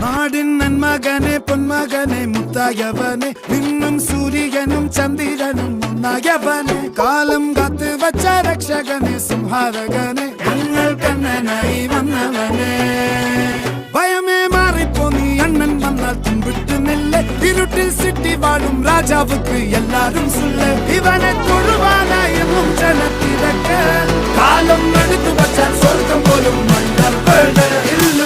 നാടിൻ നന്മകനെ പൊന്മകനെ മുത്തായവനെ നിന്നും സൂര്യനും ചന്ദ്രനും ഒന്നായവനെ കാലം കാത്ത് വച്ച രക്ഷകനെ സംഹാരകനെ ഞങ്ങൾ കണ്ണനായി വന്നവനെ ഭയമേ മാറിപ്പോ നീ അണ്ണൻ വന്നാൽ തുമ്പിട്ട് നെല്ല് ഇരുട്ടിൽ സിറ്റി വാഴും രാജാവുക്ക് എല്ലാരും സുല്ല് ഇവനെ തൊഴുവാനായും ജനത്തിരക്ക് കാലം എടുത്തു വച്ചാൽ സ്വർഗം പോലും മണ്ണൽ ഇല്ല